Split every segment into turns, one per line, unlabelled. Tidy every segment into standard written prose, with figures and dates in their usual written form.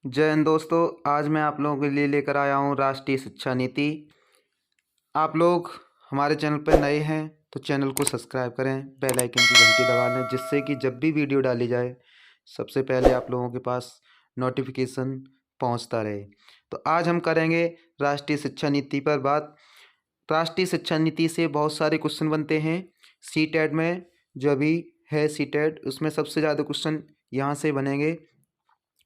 जय हिंद दोस्तों। आज मैं आप लोगों के लिए लेकर आया हूँ राष्ट्रीय शिक्षा नीति। आप लोग हमारे चैनल पर नए हैं तो चैनल को सब्सक्राइब करें, बेल आइकन की घंटी दबा लें, जिससे कि जब भी वीडियो डाली जाए सबसे पहले आप लोगों के पास नोटिफिकेशन पहुंचता रहे। तो आज हम करेंगे राष्ट्रीय शिक्षा नीति पर बात। राष्ट्रीय शिक्षा नीति से बहुत सारे क्वेश्चन बनते हैं। सीटेट में जो अभी है सीटेट, उसमें सबसे ज़्यादा क्वेश्चन यहाँ से बनेंगे।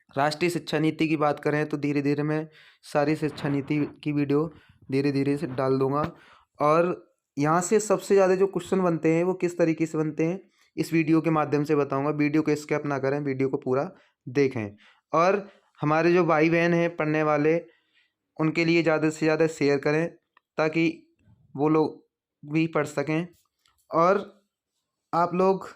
राष्ट्रीय शिक्षा नीति की बात करें तो धीरे धीरे मैं सारी शिक्षा नीति की वीडियो धीरे धीरे से डाल दूंगा। और यहाँ से सबसे ज़्यादा जो क्वेश्चन बनते हैं वो किस तरीके से बनते हैं इस वीडियो के माध्यम से बताऊंगा। वीडियो को स्किप ना करें, वीडियो को पूरा देखें। और हमारे जो भाई बहन हैं पढ़ने वाले, उनके लिए ज़्यादा से ज़्यादा शेयर करें ताकि वो लोग भी पढ़ सकें। और आप लोग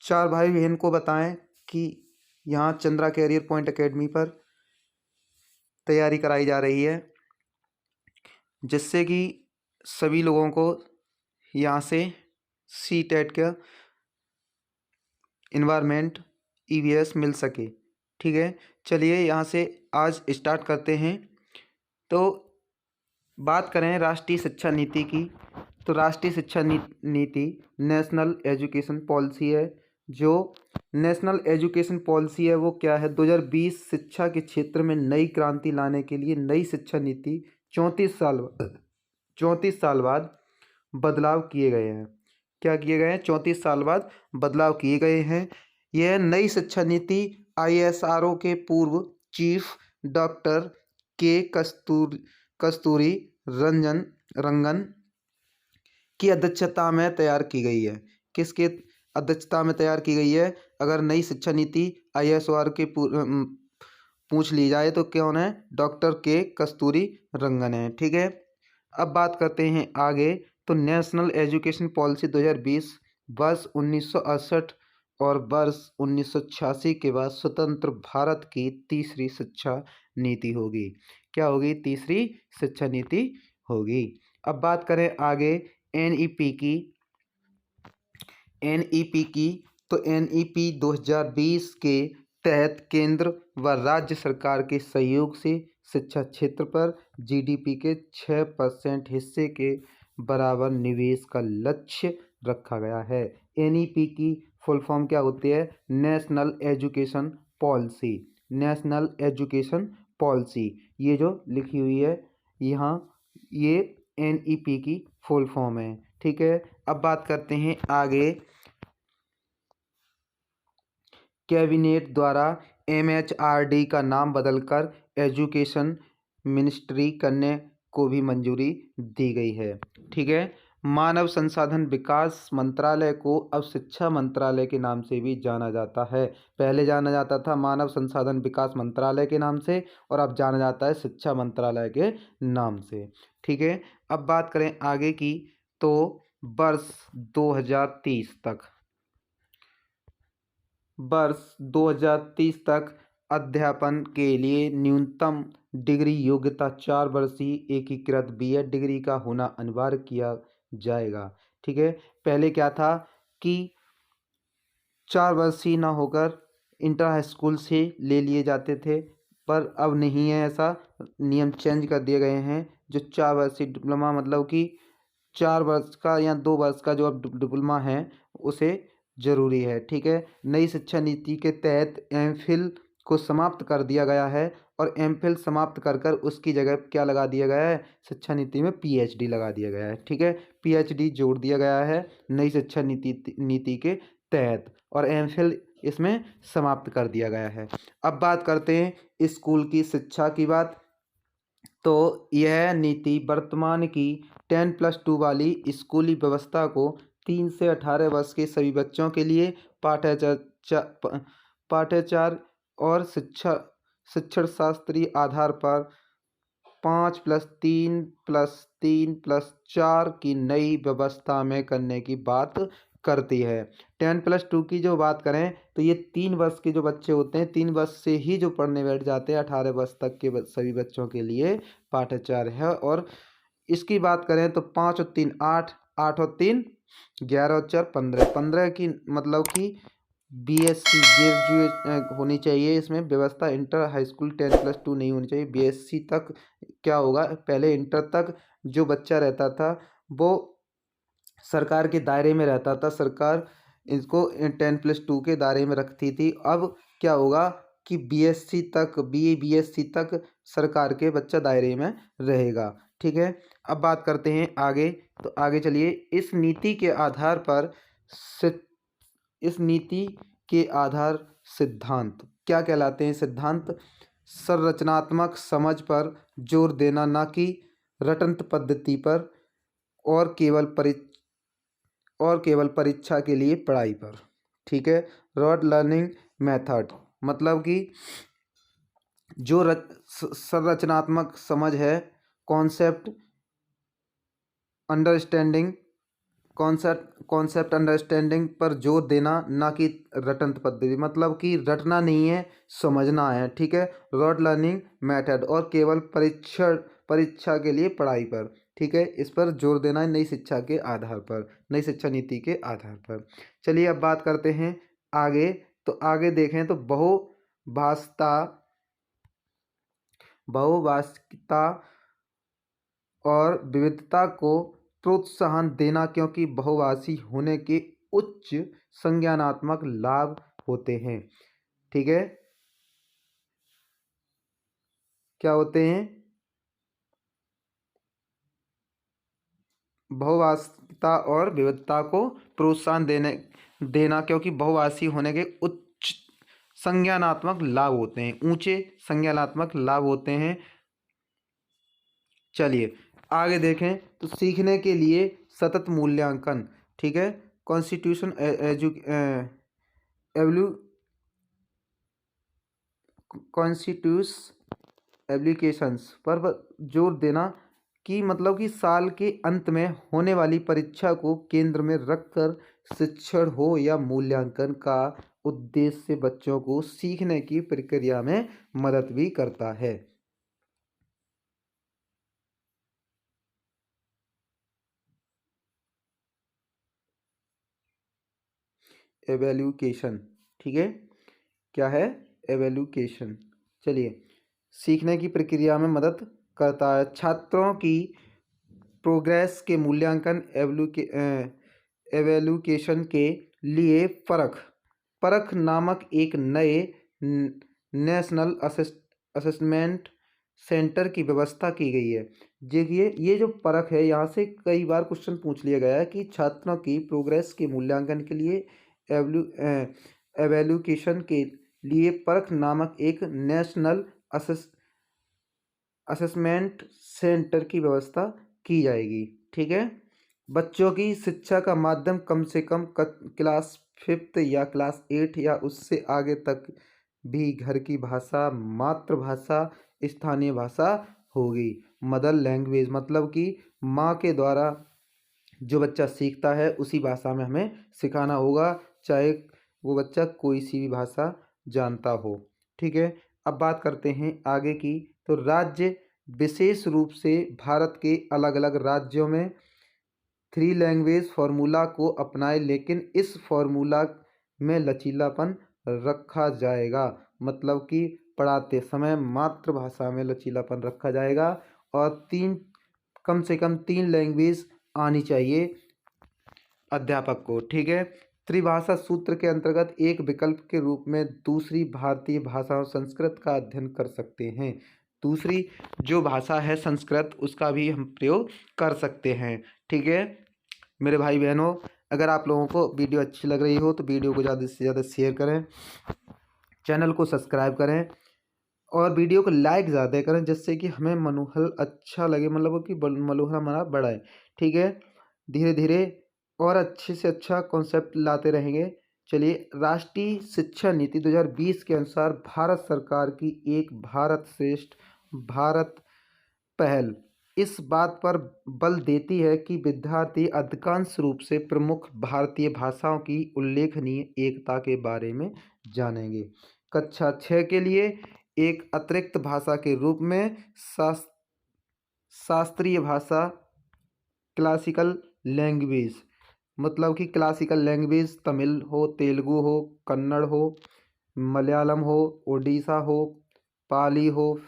4 भाई बहन को बताएं कि यहाँ चंद्रा कैरियर पॉइंट एकेडमी पर तैयारी कराई जा रही है, जिससे कि सभी लोगों को यहाँ से सीटेट का इन्वायरमेंट ईवीएस मिल सके। ठीक है, चलिए यहाँ से आज स्टार्ट करते हैं। तो बात करें राष्ट्रीय शिक्षा नीति की, तो राष्ट्रीय शिक्षा नीति नेशनल एजुकेशन पॉलिसी है। जो नेशनल एजुकेशन पॉलिसी है वो क्या है? 2020 शिक्षा के क्षेत्र में नई क्रांति लाने के लिए नई शिक्षा नीति 34 साल बाद बदलाव किए गए हैं। क्या किए गए हैं? 34 साल बाद बदलाव किए गए हैं। यह नई शिक्षा नीति ISRO के पूर्व चीफ डॉक्टर के कस्तूरी रंगन की अध्यक्षता में तैयार की गई है। किसके अध्यक्षता में तैयार की गई है? अगर नई शिक्षा नीति ISRO के पूछ ली जाए तो कौन है? डॉक्टर के कस्तूरी रंगन है। ठीक है, अब बात करते हैं आगे। तो नेशनल एजुकेशन पॉलिसी 2020 वर्ष 1968 और वर्ष 1986 के बाद स्वतंत्र भारत की तीसरी शिक्षा नीति होगी। क्या होगी? तीसरी शिक्षा नीति होगी। अब बात करें आगे NEP की, तो NEP 2020 के तहत केंद्र व राज्य सरकार के सहयोग से शिक्षा क्षेत्र पर GDP के 6% हिस्से के बराबर निवेश का लक्ष्य रखा गया है। NEP की फुल फॉर्म क्या होती है? National education policy. National education policy ये जो लिखी हुई है यहाँ, ये NEP की फुल फॉर्म है। ठीक है, अब बात करते हैं आगे। कैबिनेट द्वारा MHRD का नाम बदलकर एजुकेशन मिनिस्ट्री करने को भी मंजूरी दी गई है। ठीक है, मानव संसाधन विकास मंत्रालय को अब शिक्षा मंत्रालय के नाम से भी जाना जाता है। पहले जाना जाता था मानव संसाधन विकास मंत्रालय के नाम से, और अब जाना जाता है शिक्षा मंत्रालय के नाम से। ठीक है, अब बात करें आगे की, तो वर्ष 2030 तक अध्यापन के लिए न्यूनतम डिग्री योग्यता 4 वर्षीय एकीकृत BEd डिग्री का होना अनिवार्य किया जाएगा। ठीक है, पहले क्या था कि 4 वर्षीय ना होकर इंटर हाई स्कूल से ले लिए जाते थे, पर अब नहीं है ऐसा। नियम चेंज कर दिए गए हैं। जो 4 वर्षीय डिप्लोमा, मतलब कि 4 वर्ष का या 2 वर्ष का जो अब डिप्लोमा है उसे जरूरी है। ठीक है, नई शिक्षा नीति के तहत MPhil को समाप्त कर दिया गया है, और MPhil समाप्त कर उसकी जगह क्या लगा दिया गया है? शिक्षा नीति में PhD लगा दिया गया है। ठीक है, PhD जोड़ दिया गया है नई शिक्षा नीति के तहत, और MPhil इसमें समाप्त कर दिया गया है। अब बात करते हैं स्कूल की शिक्षा की बात। तो यह नीति वर्तमान की 10+2 वाली स्कूली व्यवस्था को 3 से 18 वर्ष के सभी बच्चों के लिए पाठ्याचार और शिक्षण शास्त्रीय आधार पर 5+3+3+4 की नई व्यवस्था में करने की बात करती है। 10+2 की जो बात करें तो ये 3 वर्ष के जो बच्चे होते हैं, 3 वर्ष से ही जो पढ़ने बैठ जाते हैं, 18 वर्ष तक के सभी बच्चों के लिए पाठ्याचार है। और इसकी बात करें तो 5 और 3 8, 8 और 3 11 और 4 15, 15 की मतलब कि बीएससी ग्रेजुएट होनी चाहिए। इसमें व्यवस्था इंटर हाई स्कूल 10+2 नहीं होनी चाहिए। बीएससी तक क्या होगा, पहले इंटर तक जो बच्चा रहता था वो सरकार के दायरे में रहता था, सरकार इसको 10+2 के दायरे में रखती थी। अब क्या होगा कि बीएससी तक बीएससी तक सरकार के बच्चा दायरे में रहेगा। ठीक है, अब बात करते हैं आगे। तो आगे चलिए, इस नीति के आधार पर इस नीति के आधार सिद्धांत क्या कहलाते हैं? सिद्धांत संरचनात्मक समझ पर जोर देना, ना कि रटंत पद्धति पर, और केवल परीक्षा के लिए पढ़ाई पर। ठीक है, रॉड लर्निंग मेथड मतलब कि जो संरचनात्मक समझ है, कॉन्सेप्ट अंडरस्टैंडिंग कॉन्सेप्ट अंडरस्टैंडिंग पर जोर देना, ना कि रटंत पद्धति, मतलब कि रटना नहीं है, समझना है। ठीक है, रॉड लर्निंग मेथड, और केवल परीक्षा के लिए पढ़ाई पर। ठीक है, इस पर जोर देना है नई शिक्षा के आधार पर, नई शिक्षा नीति के आधार पर। चलिए अब बात करते हैं आगे। तो आगे देखें तो बहुभाषिकता और विविधता को प्रोत्साहन देना, क्योंकि बहुभाषी होने के उच्च संज्ञानात्मक लाभ होते हैं। ठीक है, क्या होते हैं? बहुभाषिकता और विविधता को प्रोत्साहन देना, क्योंकि बहुभाषी होने के उच्च संज्ञानात्मक लाभ होते हैं, ऊंचे संज्ञानात्मक लाभ होते हैं। चलिए आगे देखें तो सीखने के लिए सतत मूल्यांकन। ठीक है, कॉन्स्टिट्यूशन कॉन्स्टिट्यूस एप्लीकेशंस पर जोर देना, कि मतलब कि साल के अंत में होने वाली परीक्षा को केंद्र में रखकर शिक्षण हो या मूल्यांकन का उद्देश्य बच्चों को सीखने की प्रक्रिया में मदद भी करता है। एवेल्यूकेशन, ठीक है, क्या है? एवेल्यूकेशन। चलिए, सीखने की प्रक्रिया में मदद करता है, छात्रों की प्रोग्रेस के मूल्यांकन, एवेल्यूकेशन के लिए परख नामक एक नए नेशनल असेसमेंट सेंटर की व्यवस्था की गई है। देखिए, ये जो परख है, यहाँ से कई बार क्वेश्चन पूछ लिया गया है कि छात्रों की प्रोग्रेस के मूल्यांकन के लिए एवेल्यूकेशन के लिए परख नामक एक नेशनल असेसमेंट सेंटर की व्यवस्था की जाएगी। ठीक है, बच्चों की शिक्षा का माध्यम कम से कम क्लास 5 या क्लास 8 या उससे आगे तक भी घर की भाषा, मातृभाषा, स्थानीय भाषा होगी। मदर लैंग्वेज मतलब कि माँ के द्वारा जो बच्चा सीखता है उसी भाषा में हमें सिखाना होगा, चाहे वो बच्चा कोई सी भी भाषा जानता हो। ठीक है, अब बात करते हैं आगे की। तो राज्य विशेष रूप से भारत के अलग अलग राज्यों में 3 लैंग्वेज फार्मूला को अपनाए, लेकिन इस फार्मूला में लचीलापन रखा जाएगा, मतलब कि पढ़ाते समय मातृभाषा में लचीलापन रखा जाएगा, और कम से कम 3 लैंग्वेज आनी चाहिए अध्यापक को। ठीक है, त्रिभाषा सूत्र के अंतर्गत एक विकल्प के रूप में दूसरी भारतीय भाषा संस्कृत का अध्ययन कर सकते हैं। दूसरी जो भाषा है संस्कृत, उसका भी हम प्रयोग कर सकते हैं। ठीक है मेरे भाई बहनों, अगर आप लोगों को वीडियो अच्छी लग रही हो तो वीडियो को ज़्यादा से ज़्यादा शेयर करें, चैनल को सब्सक्राइब करें, और वीडियो को लाइक ज़्यादा करें, जिससे कि हमें मनोबल अच्छा लगे, मतलब कि मनोबल हमारा बढ़ाए। ठीक है, धीरे धीरे और अच्छे से अच्छा कॉन्सेप्ट लाते रहेंगे। चलिए, राष्ट्रीय शिक्षा नीति 2020 के अनुसार भारत सरकार की एक भारत श्रेष्ठ भारत पहल इस बात पर बल देती है कि विद्यार्थी अधिकांश रूप से प्रमुख भारतीय भाषाओं की उल्लेखनीय एकता के बारे में जानेंगे। कक्षा 6 के लिए एक अतिरिक्त भाषा के रूप में शास्त्रीय भाषा, क्लासिकल लैंग्वेज मतलब कि क्लासिकल लैंग्वेज तमिल हो, तेलुगु हो, कन्नड़ हो, मलयालम हो, ओडिशा हो, पाली हो,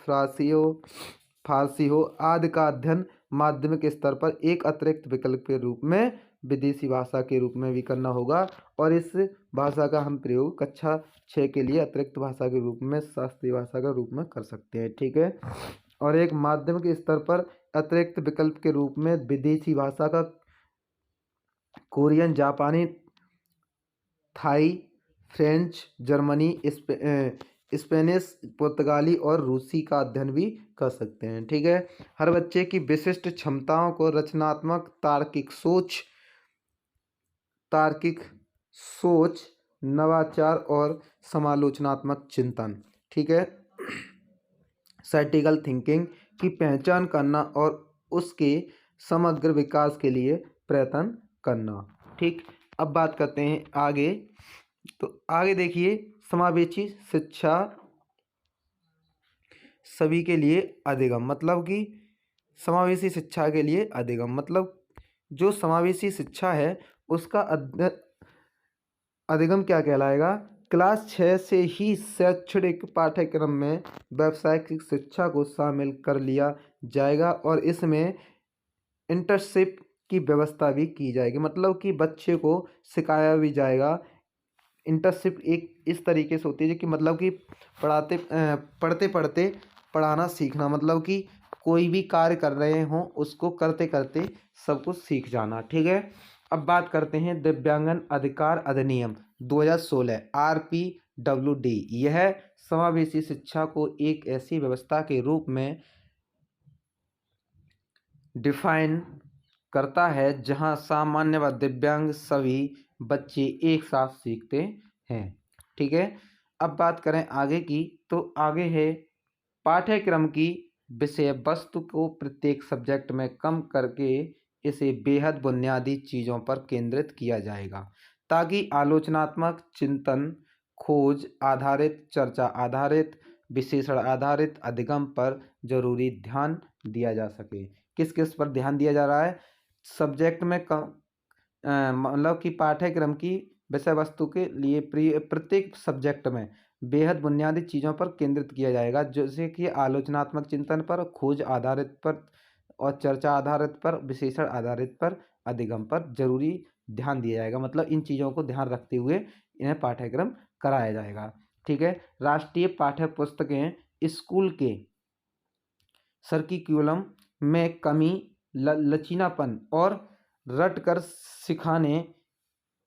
फारसी हो आदि का अध्ययन माध्यमिक स्तर पर एक अतिरिक्त विकल्प के रूप में विदेशी भाषा के रूप में भी करना होगा। और इस भाषा का हम प्रयोग कक्षा 6 के लिए अतिरिक्त भाषा के रूप में, शास्त्रीय भाषा के रूप में कर सकते हैं। ठीक है। और एक माध्यमिक स्तर पर अतिरिक्त विकल्प के रूप में विदेशी भाषा का कोरियन, जापानी, थाई, फ्रेंच, जर्मनी, स्पेनिश, पुर्तगाली और रूसी का अध्ययन भी कर सकते हैं। ठीक है। हर बच्चे की विशिष्ट क्षमताओं को रचनात्मक तार्किक सोच, नवाचार और समालोचनात्मक चिंतन, ठीक है, स्ट्रैटेजिकल थिंकिंग की पहचान करना और उसके समग्र विकास के लिए प्रयत्न करना। ठीक। अब बात करते हैं आगे। तो आगे देखिए, समावेशी शिक्षा सभी के लिए अधिगम, मतलब कि समावेशी शिक्षा के लिए अधिगम मतलब जो समावेशी शिक्षा है उसका अधिगम क्या कहलाएगा? क्लास 6 से ही शैक्षणिक पाठ्यक्रम में व्यावसायिक शिक्षा को शामिल कर लिया जाएगा और इसमें इंटर्नशिप की व्यवस्था भी की जाएगी। मतलब कि बच्चे को सिखाया भी जाएगा। इंटर्नशिप एक इस तरीके से होती है कि मतलब कि पढ़ते पढ़ते पढ़ाना सीखना, मतलब कि कोई भी कार्य कर रहे हों उसको करते करते सब कुछ सीख जाना। ठीक है। अब बात करते हैं दिव्यांगन अधिकार अधिनियम 2016 RPWD। यह समावेशी शिक्षा को एक ऐसी व्यवस्था के रूप में डिफाइन करता है जहां सामान्य व दिव्यांग सभी बच्चे एक साथ सीखते हैं। ठीक है। अब बात करें आगे की, तो आगे है पाठ्यक्रम की विषय वस्तु को प्रत्येक सब्जेक्ट में कम करके इसे बेहद बुनियादी चीज़ों पर केंद्रित किया जाएगा ताकि आलोचनात्मक चिंतन, खोज आधारित, चर्चा आधारित, विश्लेषण आधारित अधिगम पर जरूरी ध्यान दिया जा सके। किस किस पर ध्यान दिया जा रहा है? सब्जेक्ट में मतलब कि पाठ्यक्रम की विषय वस्तु के लिए प्रत्येक सब्जेक्ट में बेहद बुनियादी चीज़ों पर केंद्रित किया जाएगा, जैसे कि आलोचनात्मक चिंतन पर, खोज आधारित पर और चर्चा आधारित पर, विश्लेषण आधारित पर, अधिगम पर जरूरी ध्यान दिया जाएगा। मतलब इन चीज़ों को ध्यान रखते हुए इन्हें पाठ्यक्रम कराया जाएगा। ठीक है। राष्ट्रीय पाठ्य पुस्तकें स्कूल के सर्कुलम में कमी, लचीलापन और रटकर सिखाने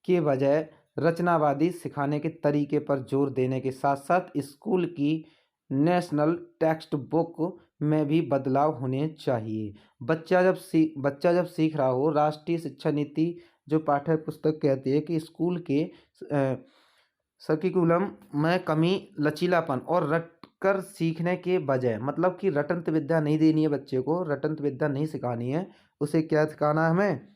के बजाय रचनावादी सिखाने के तरीके पर जोर देने के साथ साथ स्कूल की नेशनल टेक्स्ट बुक में भी बदलाव होने चाहिए। बच्चा जब सीख रहा हो, राष्ट्रीय शिक्षा नीति जो पाठ्य पुस्तक कहती है कि स्कूल के सर्कुलम में कमी, लचीलापन और रटकर सीखने के बजाय, मतलब कि रटंत विद्या नहीं देनी है बच्चे को, रटंत विद्या नहीं सिखानी है उसे। क्या सिखाना है हमें?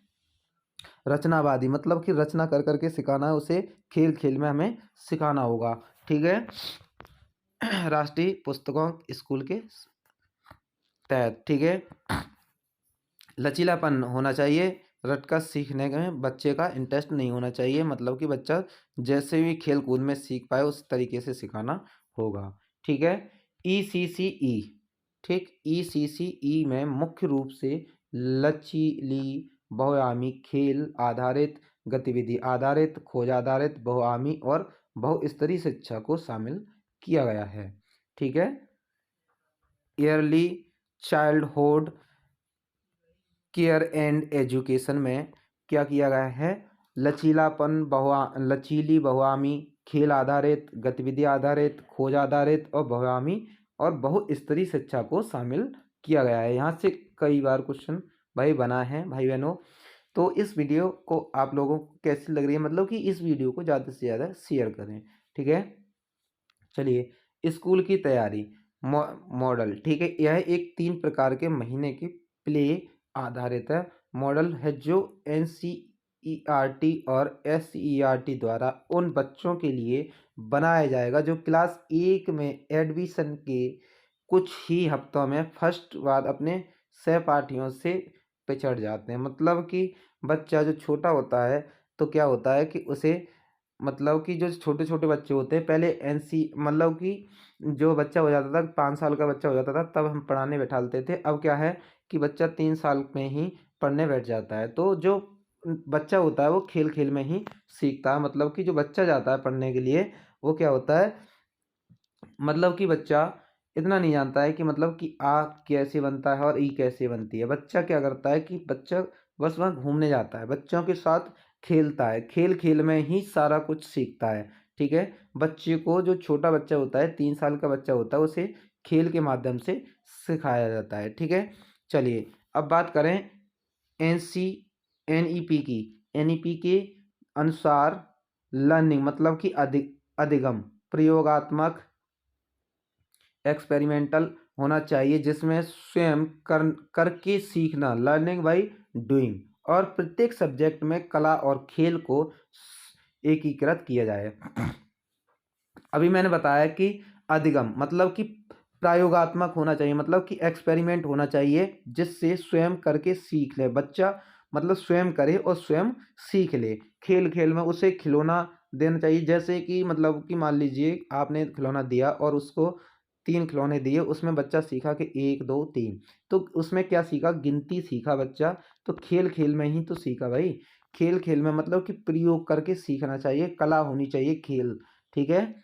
रचनावादी, मतलब कि रचना कर करके सिखाना है उसे, खेल खेल में हमें सिखाना होगा। ठीक है। राष्ट्रीय पुस्तकों स्कूल के तहत। ठीक है। लचीलापन होना चाहिए, रटकर सीखने में बच्चे का इंटरेस्ट नहीं होना चाहिए, मतलब कि बच्चा जैसे भी खेल कूद में सीख पाए उस तरीके से सिखाना होगा। ठीक है। ECCE, ठीक, ECCE में मुख्य रूप से लचीली, बहुआयामी, खेल आधारित, गतिविधि आधारित, खोज आधारित, बहुआयामी और बहुस्तरीय शिक्षा को शामिल किया गया है। ठीक है। Yearly childhood care and education में क्या किया गया है? लचीली, बहुआयामी, खेल आधारित, गतिविधि आधारित, खोज आधारित और बहुआयामी और बहुस्तरीय शिक्षा को शामिल किया गया है। यहाँ से कई बार क्वेश्चन भाई बना है भाई बहनों। तो इस वीडियो को आप लोगों को कैसी लग रही है? मतलब कि इस वीडियो को ज़्यादा से ज़्यादा शेयर करें। ठीक है। चलिए, स्कूल की तैयारी मॉडल। ठीक है। यह एक 3 प्रकार के महीने की प्ले आधारित है मॉडल है जो NCERT और SCERT द्वारा उन बच्चों के लिए बनाया जाएगा जो क्लास 1 में एडमिशन के कुछ ही हफ्तों में फर्स्ट बार अपने सहपाठियों से पे चढ़ जाते हैं। मतलब कि बच्चा जो छोटा होता है तो क्या होता है कि उसे मतलब कि जो छोटे-छोटे बच्चे होते हैं पहले एनसी मतलब कि जो बच्चा हो जाता था 5 साल का बच्चा हो जाता था तब हम पढ़ाने बैठाते थे। अब क्या है कि बच्चा 3 साल में ही पढ़ने बैठ जाता है। तो जो बच्चा होता है वो खेल-खेल में ही सीखता है। मतलब कि जो बच्चा जाता है पढ़ने के लिए वो क्या होता है मतलब कि बच्चा इतना नहीं जानता है कि मतलब कि आ कैसे बनता है और ई कैसे बनती है। बच्चा क्या करता है कि बच्चा बस वहाँ घूमने जाता है, बच्चों के साथ खेलता है, खेल-खेल में ही सारा कुछ सीखता है, ठीक है? बच्चे को जो छोटा बच्चा होता है 3 साल का बच्चा होता है उसे खेल के माध्यम से सिखाया जाता है, ठीक है? चलिए अब बात करें एनसी एनईपी की। एनईपी के अनुसार लर्निंग मतलब कि अधिगम प्रयोगात्मक एक्सपेरिमेंटल होना चाहिए जिसमें स्वयं करके सीखना लर्निंग बाय डूइंग और प्रत्येक सब्जेक्ट में कला और खेल को एकीकृत किया जाए। अभी मैंने बताया कि अधिगम मतलब कि प्रयोगात्मक होना चाहिए मतलब कि एक्सपेरिमेंट होना चाहिए जिससे स्वयं करके सीख ले बच्चा मतलब स्वयं करे और स्वयं सीख ले। खेल खेल में उसे खिलौना देना चाहिए जैसे कि मतलब कि मान लीजिए आपने खिलौना दिया और उसको 3 खिलौने दिए उसमें बच्चा सीखा कि 1 2 3 तो उसमें क्या सीखा गिनती सीखा बच्चा। तो खेल खेल में ही तो सीखा भाई। खेल खेल में मतलब कि प्रयोग करके सीखना चाहिए कला होनी चाहिए खेल, ठीक है?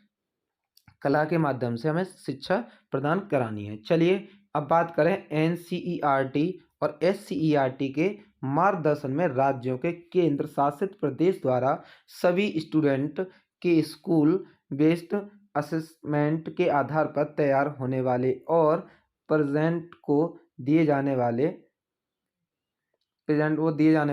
कला के माध्यम से हमें शिक्षा प्रदान करानी है। चलिए अब बात करें एनसीईआरटी और एससीईआरटी के मार्गदर्शन में राज्यों के केंद्र शासित प्रदेश द्वारा सभी स्टूडेंट के स्कूल बेस्ड असेसमेंट के आधार पर तैयार होने वाले और प्रेजेंट को दिए जाने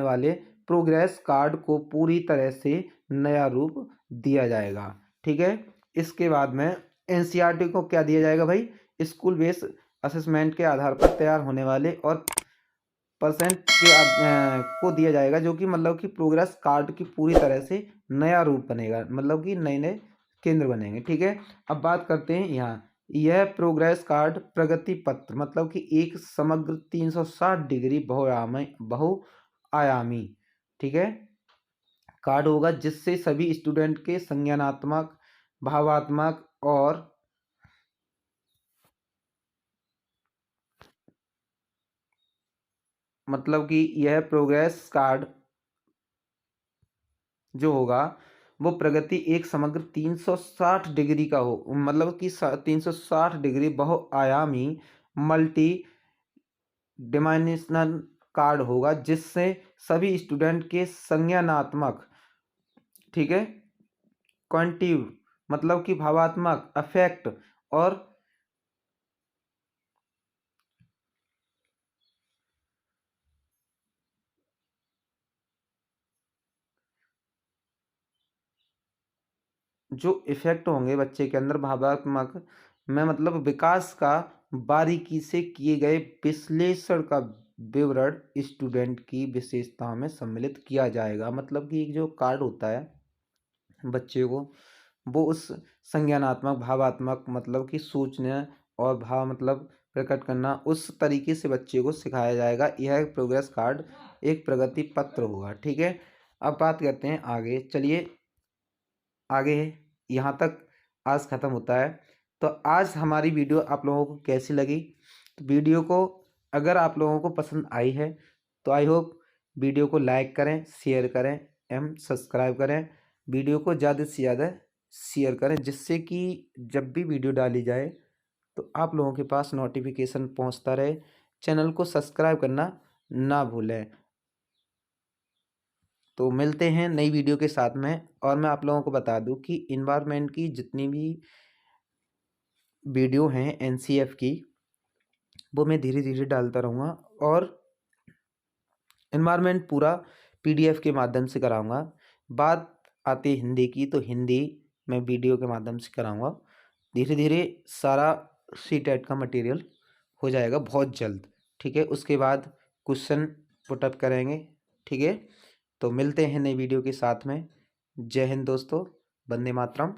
वाले प्रोग्रेस कार्ड को पूरी तरह से नया रूप दिया जाएगा, ठीक है? इसके बाद में एनसीईआरटी को क्या दिया जाएगा भाई स्कूल बेस असेसमेंट के आधार पर तैयार होने वाले और परसेंट के को दिया जाएगा जो कि मतलब कि प्रोग्रेस कार्ड की पूरी तरह से नया रूप बनेगा मतलब कि नए नए केंद्र बनेंगे, ठीक है? अब बात करते हैं यहाँ यह प्रोग्रेस कार्ड प्रगति पत्र मतलब कि एक समग्र 360 डिग्री बहुआयामी, ठीक है, कार्ड होगा जिससे सभी स्टूडेंट के संज्ञानात्मक भावात्मक और मतलब कि यह प्रोग्रेस कार्ड जो होगा वो प्रगति एक समग्र 360 डिग्री का हो मतलब कि 360 डिग्री बहुआयामी मल्टी डिमेंशनल कार्ड होगा जिससे सभी स्टूडेंट के संज्ञानात्मक, ठीक है, क्वांटिव मतलब कि भावात्मक अफेक्ट और जो इफेक्ट होंगे बच्चे के अंदर भावात्मक में मतलब विकास का बारीकी से किए गए विश्लेषण का विवरण स्टूडेंट की विशेषताओं में सम्मिलित किया जाएगा। मतलब कि एक जो कार्ड होता है बच्चे को वो उस संज्ञानात्मक भावात्मक मतलब कि सोचने और भाव मतलब प्रकट करना उस तरीके से बच्चे को सिखाया जाएगा। यह प्रोग्रेस कार्ड एक प्रगति पत्र होगा, ठीक है? अब बात करते हैं आगे। चलिए आगे यहाँ तक आज ख़त्म होता है। तो आज हमारी वीडियो आप लोगों को कैसी लगी? तो वीडियो को अगर आप लोगों को पसंद आई है तो आई होप वीडियो को लाइक करें, शेयर करें एवं सब्सक्राइब करें। वीडियो को ज़्यादा से ज़्यादा शेयर करें जिससे कि जब भी वीडियो डाली जाए तो आप लोगों के पास नोटिफिकेशन पहुंचता रहे। चैनल को सब्सक्राइब करना ना भूलें। तो मिलते हैं नई वीडियो के साथ में। और मैं आप लोगों को बता दूं कि इन्वायरमेंट की जितनी भी वीडियो हैं एनसीएफ की वो मैं धीरे धीरे डालता रहूँगा और इन्वायरमेंट पूरा पीडीएफ के माध्यम से कराऊंगा। बात आती है हिंदी की तो हिंदी में वीडियो के माध्यम से कराऊंगा। धीरे धीरे सारा सी टेट का मटेरियल हो जाएगा बहुत जल्द, ठीक है? उसके बाद क्वेश्चन पुटअप करेंगे, ठीक है? तो मिलते हैं नई वीडियो के साथ में। जय हिंद दोस्तों, वंदे मातरम।